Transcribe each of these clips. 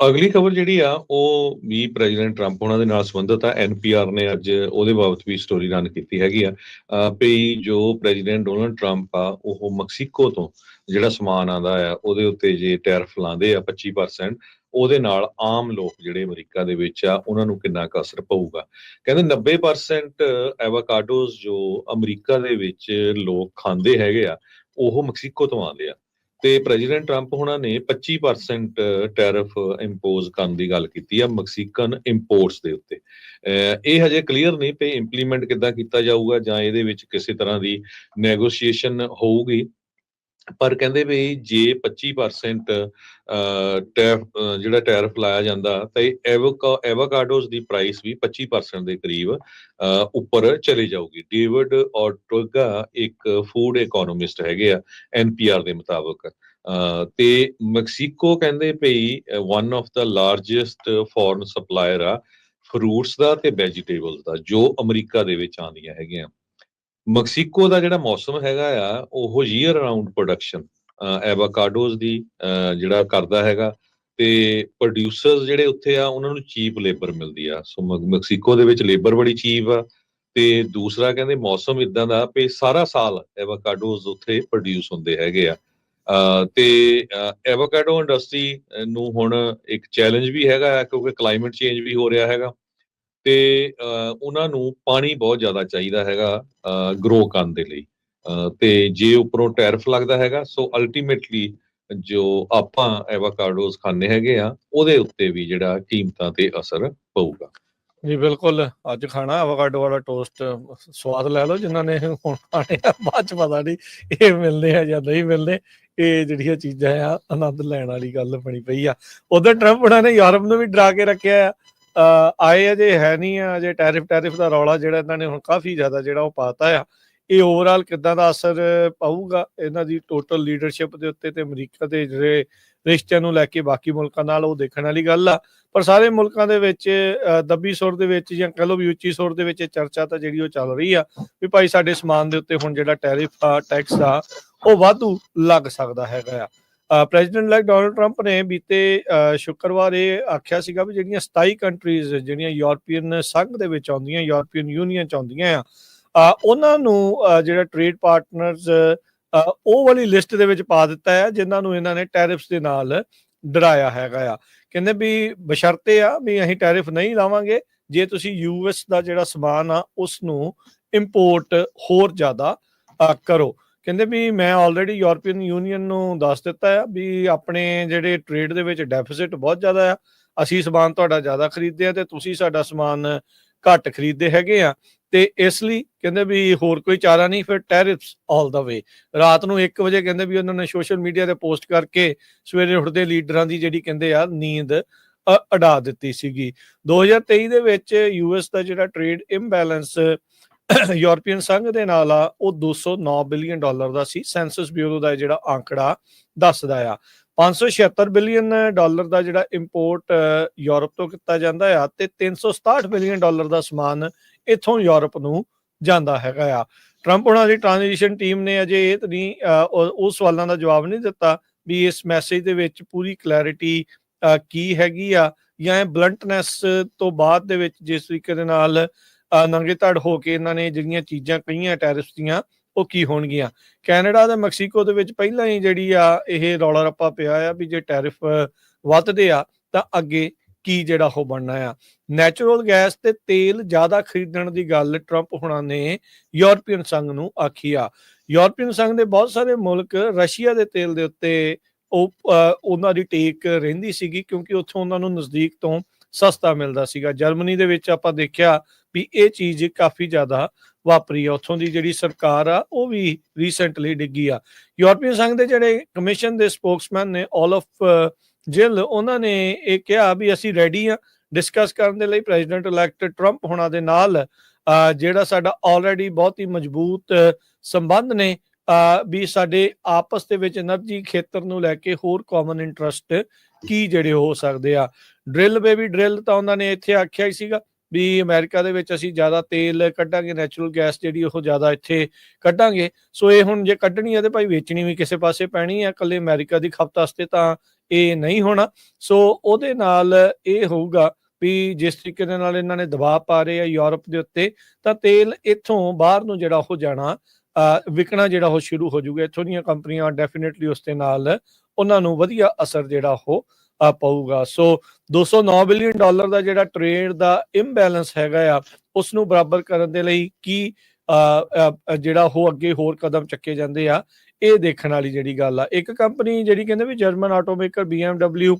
ਅਗਲੀ ਖਬਰ ਜਿਹੜੀ ਆ ਉਹ ਵੀ ਪ੍ਰੈਜ਼ੀਡੈਂਟ ਟਰੰਪ ਉਹਨਾਂ ਦੇ ਨਾਲ ਸੰਬੰਧਿਤ ਆ। NPR ਨੇ ਅੱਜ ਉਹਦੇ ਬਾਬਤ ਵੀ ਸਟੋਰੀ ਰਨ ਕੀਤੀ ਹੈਗੀ ਆ। ਵੀ ਜੋ ਪ੍ਰੈਜ਼ੀਡੈਂਟ ਡੋਨਲਡ ਟਰੰਪ ਆ ਉਹ ਮੈਕਸੀਕੋ ਤੋਂ ਜਿਹੜਾ ਸਮਾਨ ਆਉਂਦਾ ਆ ਉਹਦੇ ਉੱਤੇ ਜੇ ਟੈਰਿਫ ਲਾਉਂਦੇ ਆ 25%, ਉਹਦੇ ਨਾਲ ਆਮ ਲੋਕ ਜਿਹੜੇ ਅਮਰੀਕਾ ਦੇ ਵਿੱਚ ਆ ਉਹਨਾਂ ਨੂੰ ਕਿੰਨਾ ਕੁ ਅਸਰ ਪਊਗਾ। ਕਹਿੰਦੇ 90% ਐਵਾਕਾਡੋਜ਼ ਜੋ ਅਮਰੀਕਾ ਦੇ ਵਿੱਚ ਲੋਕ ਖਾਂਦੇ ਹੈਗੇ ਆ ਉਹ ਮੈਕਸੀਕੋ ਤੋਂ ਆਉਂਦੇ ਆ, ਤੇ ਪ੍ਰੈਜ਼ੀਡੈਂਟ ਟਰੰਪ ਹੁਣਾਂ ਨੇ 25% ਟੈਰਿਫ ਇੰਪੋਜ਼ ਕਰਨ ਦੀ ਗੱਲ ਕੀਤੀ ਆ ਮੈਕਸੀਕਨ ਇੰਪੋਰਟਸ ਦੇ ਉੱਤੇ। ਇਹ ਹਜੇ ਕਲੀਅਰ ਨਹੀਂ ਪਈ ਇੰਪਲੀਮੈਂਟ ਕਿੱਦਾਂ ਕੀਤਾ ਜਾਊਗਾ ਜਾਂ ਇਹਦੇ ਵਿੱਚ ਕਿਸੇ ਤਰ੍ਹਾਂ ਦੀ ਨੈਗੋਸ਼ੀਏਸ਼ਨ ਹੋਊਗੀ, ਪਰ ਕਹਿੰਦੇ ਵੀ ਜੇ 25% ਜਿਹੜਾ ਟੈਰਿਫ ਲਾਇਆ ਜਾਂਦਾ ਤਾਂ ਐਵਾਕਾਡੋਜ਼ ਦੀ ਪ੍ਰਾਈਸ ਵੀ 25% ਦੇ ਕਰੀਬ ਉੱਪਰ ਚਲੇ ਜਾਊਗੀ। ਡੇਵਿਡ ਔਰਟੇਗਾ ਇੱਕ ਫੂਡ ਇਕੋਨੋਮਿਸਟ ਹੈਗੇ ਆ NPR ਦੇ ਮੁਤਾਬਕ। ਤੇ ਮੈਕਸੀਕੋ ਕਹਿੰਦੇ ਭਈ one of the largest foreign supplier ਆ ਫਰੂਟਸ ਦਾ ਤੇ ਵੈਜੀਟੇਬਲਸ ਦਾ ਜੋ ਅਮਰੀਕਾ ਦੇ ਵਿੱਚ ਆਉਂਦੀਆਂ ਹੈਗੀਆਂ। ਮੈਕਸੀਕੋ ਦਾ ਜਿਹੜਾ ਮੌਸਮ ਹੈਗਾ ਆ ਉਹ ਈਅਰ ਰਾਉਂਡ ਪ੍ਰੋਡਕਸ਼ਨ ਐਵਾਕਾਡੋਜ਼ ਦੀ ਜਿਹੜਾ ਕਰਦਾ ਹੈਗਾ, ਤੇ ਪ੍ਰੋਡਿਊਸਰਸ ਜਿਹੜੇ ਉੱਥੇ ਆ ਉਹਨਾਂ ਨੂੰ ਚੀਪ ਲੇਬਰ ਮਿਲਦੀ ਆ। ਸੋ ਮੈਕਸੀਕੋ ਦੇ ਵਿੱਚ ਲੇਬਰ ਬੜੀ ਚੀਪ ਆ, ਤੇ ਦੂਸਰਾ ਕਹਿੰਦੇ ਮੌਸਮ ਇਦਾਂ ਦਾ ਵੀ ਸਾਰਾ ਸਾਲ ਐਵਾਕਾਡੋਜ਼ ਉੱਥੇ ਪ੍ਰੋਡਿਊਸ ਹੁੰਦੇ ਹੈਗੇ ਆ। ਤੇ ਐਵਾਕਾਡੋ ਇੰਡਸਟਰੀ ਨੂੰ ਹੁਣ ਇੱਕ ਚੈਲੰਜ ਵੀ ਹੈਗਾ ਆ ਕਿਉਂਕਿ ਕਲਾਈਮੇਟ ਚੇਂਜ ਵੀ ਹੋ ਰਿਹਾ ਹੈਗਾ, ਤੇ ਉਹਨਾਂ ਨੂੰ ਪਾਣੀ ਬਹੁਤ ਜ਼ਿਆਦਾ ਚਾਹੀਦਾ ਹੈਗਾ ਗਰੋ ਕਰਨ ਦੇ ਲਈ। ਤੇ ਜੇ ਉੱਪਰੋਂ ਟੈਰਿਫ ਲੱਗਦਾ ਹੈਗਾ ਸੋ ਅਲਟੀਮੇਟਲੀ ਜੋ ਆਪਾਂ ਐਵਾਕਾਡੋਜ਼ ਖਾਂਦੇ ਹੈਗੇ ਆ ਉਹਦੇ ਉੱਤੇ ਵੀ ਜਿਹੜਾ ਕੀਮਤਾਂ ਤੇ ਅਸਰ ਪਊਗਾ। ਜੀ ਬਿਲਕੁਲ, ਅੱਜ ਖਾਣਾ ਐਵਾਕਾਡੋ ਵਾਲਾ ਟੋਸਟ, ਸਵਾਦ ਲੈ ਲਓ ਜਿਨ੍ਹਾਂ ਨੇ ਹੁਣ ਖਾਣੇ ਆ, ਬਾਅਦ ਚ ਪਤਾ ਨਹੀਂ ਇਹ ਮਿਲਦੇ ਆ ਜਾਂ ਨਹੀਂ ਮਿਲਦੇ। ਇਹ ਜਿਹੜੀਆਂ ਚੀਜ਼ਾਂ ਆ ਆਨੰਦ ਲੈਣ ਵਾਲੀ ਗੱਲ ਬਣੀ ਪਈ ਆ। ਉਧਰ ਟਰੰਪ ਉਹਨਾਂ ਨੇ ਯੂਰਪ ਨੂੰ ਵੀ ਡਰਾ ਕੇ ਰੱਖਿਆ ਆ। ਆਏ ਅਜੇ ਹੈ ਨਹੀਂ ਆ, ਅਜੇ ਟੈਰਿਫ ਦਾ ਰੌਲਾ ਜਿਹੜਾ ਇਹਨਾਂ ਨੇ ਹੁਣ ਕਾਫੀ ਜ਼ਿਆਦਾ ਜਿਹੜਾ ਉਹ ਪਾਤਾ ਆ। ਇਹ ਓਵਰਆਲ ਕਿੱਦਾਂ ਦਾ ਅਸਰ ਪਾਊਗਾ ਇਹਨਾਂ ਦੀ ਟੋਟਲ ਲੀਡਰਸ਼ਿਪ ਦੇ ਉੱਤੇ ਤੇ ਅਮਰੀਕਾ ਦੇ ਜਿਹੜੇ ਰਿਸ਼ਤਿਆਂ ਨੂੰ ਲੈ ਕੇ ਬਾਕੀ ਮੁਲਕਾਂ ਨਾਲ, ਉਹ ਦੇਖਣ ਵਾਲੀ ਗੱਲ ਆ। ਪਰ ਸਾਰੇ ਮੁਲਕਾਂ ਦੇ ਵਿੱਚ ਦੱਬੀ ਸੁਰ ਦੇ ਵਿੱਚ ਜਾਂ ਕਹਿ ਲਓ ਵੀ ਉੱਚੀ ਸੁਰ ਦੇ ਵਿੱਚ ਚਰਚਾ ਤਾਂ ਜਿਹੜੀ ਉਹ ਚੱਲ ਰਹੀ ਆ ਵੀ ਭਾਈ ਸਾਡੇ ਸਮਾਨ ਦੇ ਉੱਤੇ ਹੁਣ ਜਿਹੜਾ ਟੈਰਿਫ ਆ, ਟੈਕਸ ਆ, ਉਹ ਵਾਧੂ ਲੱਗ ਸਕਦਾ ਹੈਗਾ ਆ। ਪ੍ਰੈਜ਼ੀਡੈਂਟ ਲਾਈਕ ਡੋਨਲਡ ਟਰੰਪ ਨੇ ਬੀਤੇ ਸ਼ੁੱਕਰਵਾਰ ਇਹ ਆਖਿਆ ਸੀਗਾ ਵੀ ਜਿਹੜੀਆਂ 27 ਕੰਟਰੀਜ਼ ਜਿਹੜੀਆਂ ਯੂਰਪੀਅਨ ਸੰਘ ਦੇ ਵਿੱਚ ਆਉਂਦੀਆਂ, ਯੂਰਪੀਅਨ ਯੂਨੀਅਨ ਚ ਆਉਂਦੀਆਂ ਆ, ਉਹਨਾਂ ਨੂੰ ਜਿਹੜਾ ਟ੍ਰੇਡ ਪਾਰਟਨਰਸ ਉਹ ਵਾਲੀ ਲਿਸਟ ਦੇ ਵਿੱਚ ਪਾ ਦਿੱਤਾ ਹੈ ਜਿਨ੍ਹਾਂ ਨੂੰ ਇਹਨਾਂ ਨੇ ਟੈਰਿਫਸ ਦੇ ਨਾਲ ਡਰਾਇਆ ਹੈਗਾ ਆ। ਕਹਿੰਦੇ ਵੀ ਬਸ਼ਰਤੇ ਆ ਵੀ ਅਸੀਂ ਟੈਰਿਫ ਨਹੀਂ ਲਾਵਾਂਗੇ ਜੇ ਤੁਸੀਂ US ਦਾ ਜਿਹੜਾ ਸਮਾਨ ਆ ਉਸ ਨੂੰ ਇੰਪੋਰਟ ਹੋਰ ਜ਼ਿਆਦਾ ਕਰੋ। ਕਹਿੰਦੇ ਵੀ ਮੈਂ ਆਲਰੇਡੀ ਯੂਰਪੀਅਨ ਯੂਨੀਅਨ ਨੂੰ ਦੱਸ ਦਿੱਤਾ ਆ ਵੀ ਆਪਣੇ ਜਿਹੜੇ ਟ੍ਰੇਡ ਦੇ ਵਿੱਚ ਡੈਫਿਸਿਟ ਬਹੁਤ ਜ਼ਿਆਦਾ ਆ, ਅਸੀਂ ਸਮਾਨ ਤੁਹਾਡਾ ਜ਼ਿਆਦਾ ਖਰੀਦਦੇ ਆ ਤੇ ਤੁਸੀਂ ਸਾਡਾ ਸਮਾਨ ਘੱਟ ਖਰੀਦਦੇ ਹੈਗੇ ਆ, ਤੇ ਇਸ ਲਈ ਕਹਿੰਦੇ ਵੀ ਹੋਰ ਕੋਈ ਚਾਰਾ ਨਹੀਂ, ਫਿਰ ਟੈਰਿਫਸ ਆਲ ਦਾ ਵੇ। ਰਾਤ ਨੂੰ 1 ਵਜੇ ਕਹਿੰਦੇ ਵੀ ਉਹਨਾਂ ਨੇ ਸੋਸ਼ਲ ਮੀਡੀਆ ਤੇ ਪੋਸਟ ਕਰਕੇ ਸਵੇਰੇ ਉੱਠਦੇ ਲੀਡਰਾਂ ਦੀ ਜਿਹੜੀ ਕਹਿੰਦੇ ਆ ਨੀਂਦ ਉਡਾ ਦਿੱਤੀ ਸੀਗੀ। 2023 ਦੇ ਵਿੱਚ US ਦਾ ਜਿਹੜਾ ਟ੍ਰੇਡ ਇੰਬੈਲੈਂਸ ਯੂਰਪੀਅਨ ਸੰਘ ਦੇ ਨਾਲ ਆ ਉਹ $209 ਬਿਲੀਅਨ ਦਾ ਸੀ। ਸੈਂਸਸ ਬਿਊਰੋ ਦਾ ਜਿਹੜਾ ਆંકੜਾ ਦੱਸਦਾ ਆ। $576 ਬਿਲੀਅਨ ਦਾ ਜਿਹੜਾ ਇੰਪੋਰਟ ਯੂਰਪ ਤੋਂ ਕੀਤਾ ਜਾਂਦਾ ਆ, ਤੇ $367 ਬਿਲੀਅਨ ਦਾ ਸਮਾਨ ਇੱਥੋਂ ਯੂਰਪ ਨੂੰ ਜਾਂਦਾ ਹੈਗਾ ਆ। ਟਰੰਪ ਉਹਨਾਂ ਦੀ ਟ੍ਰਾਂਜੀਸ਼ਨ ਟੀਮ ਨੇ ਅਜੇ ਇਹ ਨਹੀਂ ਉਹ ਸਵਾਲਾਂ ਦਾ ਜਵਾਬ ਨਹੀਂ ਦਿੱਤਾ ਵੀ ਇਸ ਮੈਸੇਜ ਦੇ ਵਿੱਚ ਪੂਰੀ ਕਲੈਰਿਟੀ ਕੀ ਹੈਗੀ ਆ, ਜਾਂ ਇਹ ਬਲੰਟਨੈਸ ਤੋਂ ਬਾਅਦ ਦੇ ਵਿੱਚ ਜਿਸ ਤਰੀਕੇ ਦੇ ਨਾਲ ਨੰਗੇ ਧੜ ਹੋ ਕੇ ਇਹਨਾਂ ਨੇ ਜਿਹੜੀਆਂ ਚੀਜ਼ਾਂ ਕਹੀਆਂ ਟੈਰਿਫਸ ਦੀਆਂ ਉਹ ਕੀ ਹੋਣਗੀਆਂ। ਕੈਨੇਡਾ ਤੇ ਮੈਕਸੀਕੋ ਦੇ ਵਿੱਚ ਪਹਿਲਾਂ ਹੀ ਜਿਹੜੀ ਆ ਇਹ ਰੌਲਾ ਰੱਪਾ ਪਿਆ ਆ ਵੀ ਜੇ ਟੈਰਿਫ ਵੱਧਦੇ ਆ ਤਾਂ ਅੱਗੇ ਕੀ ਜਿਹੜਾ ਉਹ ਬਣਨਾ ਆ। ਨੈਚੁਰਲ ਗੈਸ ਤੇ ਤੇਲ ਜ਼ਿਆਦਾ ਖਰੀਦਣ ਦੀ ਗੱਲ ਟਰੰਪ ਹੁਣਾਂ ਨੇ ਯੂਰਪੀਅਨ ਸੰਘ ਨੂੰ ਆਖੀ ਆ। ਯੂਰਪੀਅਨ ਸੰਘ ਦੇ ਬਹੁਤ ਸਾਰੇ ਮੁਲਕ ਰਸ਼ੀਆ ਦੇ ਤੇਲ ਦੇ ਉੱਤੇ ਉਹਨਾਂ ਦੀ ਟੇਕ ਰਹਿੰਦੀ ਸੀਗੀ ਕਿਉਂਕਿ ਉੱਥੋਂ ਉਹਨਾਂ ਨੂੰ ਨਜ਼ਦੀਕ ਤੋਂ ਸਸਤਾ ਮਿਲਦਾ ਸੀਗਾ। ਜਰਮਨੀ ਦੇ ਵਿੱਚ ਆਪਾਂ ਦੇਖਿਆ ਵੀ ਇਹ ਚੀਜ਼ ਕਾਫੀ ਜ਼ਿਆਦਾ ਵਾਪਰੀ ਆ, ਉੱਥੋਂ ਦੀ ਜਿਹੜੀ ਸਰਕਾਰ ਆ ਉਹ ਵੀ ਰੀਸੈਂਟਲੀ ਡਿੱਗੀ ਆ। ਯੂਰਪੀਅਨ ਸੰਘ ਦੇ ਜਿਹੜੇ ਕਮਿਸ਼ਨ ਦੇ ਸਪੋਕਸਮੈਨ ਨੇ ਓਲਫ ਜਿਲ, ਉਹਨਾਂ ਨੇ ਇਹ ਕਿਹਾ ਵੀ ਅਸੀਂ ਰੈਡੀ ਆ ਡਿਸਕਸ ਕਰਨ ਦੇ ਲਈ ਪ੍ਰੈਜ਼ੀਡੈਂਟ ਇਲੈਕਟ ਟਰੰਪ ਹੋਣਾ ਦੇ ਨਾਲ, ਜਿਹੜਾ ਸਾਡਾ ਆਲਰੇਡੀ ਬਹੁਤ ਹੀ ਮਜ਼ਬੂਤ ਸੰਬੰਧ ਨੇ ਵੀ ਸਾਡੇ ਆਪਸ ਦੇ ਵਿੱਚ એનર્ਜੀ ਖੇਤਰ ਨੂੰ ਲੈ ਕੇ ਹੋਰ ਕਾਮਨ ਇੰਟਰਸਟ ਕੀ ਜਿਹੜੇ ਹੋ ਸਕਦੇ ਆ। ਡਰਿਲ ਬੇਬੀ ਡਰਿਲ ਤਾਂ ਉਹਨਾਂ ਨੇ ਇੱਥੇ ਆਖਿਆ ਹੀ ਸੀਗਾ ਵੀ ਅਮਰੀਕਾ ਦੇ ਵਿੱਚ ਅਸੀਂ ਜ਼ਿਆਦਾ ਤੇਲ ਕੱਢਾਂਗੇ, ਨੈਚੁਰਲ ਗੈਸ ਜਿਹੜੀ ਉਹ ਜ਼ਿਆਦਾ ਇੱਥੇ ਕੱਢਾਂਗੇ। ਸੋ ਇਹ ਹੁਣ ਜੇ ਕੱਢਣੀ ਹੈ ਤੇ ਭਾਈ ਵੇਚਣੀ ਵੀ ਕਿਸੇ ਪਾਸੇ ਪੈਣੀ ਹੈ, ਇਕੱਲੇ ਅਮਰੀਕਾ ਦੀ ਖਪਤ ਵਾਸਤੇ ਤਾਂ ਇਹ ਨਹੀਂ ਹੋਣਾ। ਸੋ ਉਹਦੇ ਨਾਲ ਇਹ ਹੋਊਗਾ ਵੀ ਜਿਸ ਤਰੀਕੇ ਦੇ ਨਾਲ ਇਹਨਾਂ ਨੇ ਦਬਾਅ ਪਾ ਰਹੇ ਆ ਯੂਰਪ ਦੇ ਉੱਤੇ, ਤਾਂ ਤੇਲ ਇੱਥੋਂ ਬਾਹਰ ਨੂੰ ਜਿਹੜਾ ਉਹ ਜਾਣਾ ਵਿਕਣਾ ਜਿਹੜਾ ਉਹ ਸ਼ੁਰੂ ਹੋ ਜਾਊਗਾ। ਇੱਥੋਂ ਦੀਆਂ ਕੰਪਨੀਆਂ ਡੈਫੀਨੇਟਲੀ ਉਸ ਦੇ ਨਾਲ ਉਹਨਾਂ ਨੂੰ ਵਧੀਆ ਅਸਰ ਜਿਹੜਾ ਉਹ ਪਊਗਾ। ਸੋ $209 ਬਿਲੀਅਨ ਦਾ ਜਿਹੜਾ ਟ੍ਰੇਡ ਦਾ ਇੰਬੈਲੈਂਸ ਹੈਗਾ ਆ ਉਸ ਨੂੰ ਬਰਾਬਰ ਕਰਨ ਦੇ ਲਈ ਕੀ ਜਿਹੜਾ ਉਹ ਅੱਗੇ ਹੋਰ ਕਦਮ ਚੱਕੇ ਜਾਂਦੇ ਆ, ਇਹ ਦੇਖਣ ਵਾਲੀ ਜਿਹੜੀ ਗੱਲ ਆ। ਇੱਕ ਕੰਪਨੀ ਜਿਹੜੀ ਕਹਿੰਦੇ ਵੀ ਜਰਮਨ ਆਟੋਮੇਕਰ BMW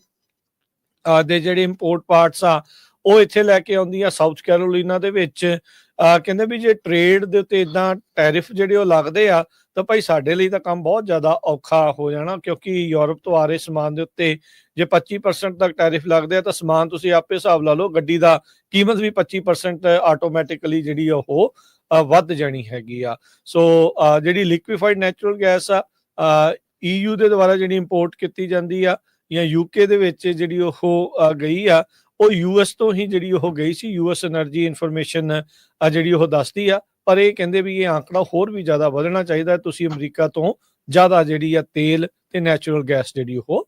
ਦੇ ਜਿਹੜੇ ਇੰਪੋਰਟ ਪਾਰਟਸ ਆ ਉਹ ਇੱਥੇ ਲੈ ਕੇ ਆਉਂਦੀ ਆ ਸਾਊਥ ਕੈਰੋਲੀਨਾ ਦੇ ਵਿੱਚ। ਕਹਿੰਦੇ ਵੀ ਜੇ ਟ੍ਰੇਡ ਦੇ ਉੱਤੇ ਇਦਾਂ ਟੈਰਿਫ ਜਿਹੜੇ ਉਹ ਲੱਗਦੇ ਆ ਤਾਂ ਭਾਈ ਸਾਡੇ ਲਈ ਤਾਂ ਕੰਮ ਬਹੁਤ ਜ਼ਿਆਦਾ ਔਖਾ ਹੋ ਜਾਣਾ, ਕਿਉਂਕਿ ਯੂਰਪ ਤੋਂ ਆ ਰਹੇ ਸਮਾਨ ਦੇ ਉੱਤੇ ਜੇ 25% ਤੱਕ ਟੈਰਿਫ ਲੱਗਦੇ ਆ ਤਾਂ ਸਮਾਨ ਤੁਸੀਂ ਆਪੇ ਹਿਸਾਬ ਲਾ ਲਓ, ਗੱਡੀ ਦਾ ਕੀਮਤ ਵੀ 25% ਆਟੋਮੈਟਿਕਲੀ ਜਿਹੜੀ ਉਹ ਵੱਧ ਜਾਣੀ ਹੈਗੀ ਆ। ਸੋ ਜਿਹੜੀ ਲਿਕੁਇਫਾਈਡ ਨੈਚੁਰਲ ਗੈਸ ਆ EU ਦੇ ਦੁਆਰਾ ਜਿਹੜੀ ਇੰਪੋਰਟ ਕੀਤੀ ਜਾਂਦੀ ਆ ਜਾਂ UK ਦੇ ਵਿੱਚ ਜਿਹੜੀ ਉਹ ਗਈ ਆ, ਉਹ US ਤੋਂ ਹੀ ਜਿਹੜੀ ਉਹ ਗਈ ਸੀ। US એનર્ਜੀ ਇਨਫੋਰਮੇਸ਼ਨ ਜਿਹੜੀ ਉਹ ਦੱਸਦੀ ਆ, ਪਰ ਇਹ ਕਹਿੰਦੇ ਵੀ ਇਹ ਆંકੜਾ ਹੋਰ ਵੀ ਜ਼ਿਆਦਾ ਵਧਣਾ ਚਾਹੀਦਾ। ਤੁਸੀਂ ਅਮਰੀਕਾ ਤੋਂ ਜ਼ਿਆਦਾ ਜਿਹੜੀ ਆ ਤੇਲ ਤੇ ਨੈਚੁਰਲ ਗੈਸ ਜਿਹੜੀ ਉਹ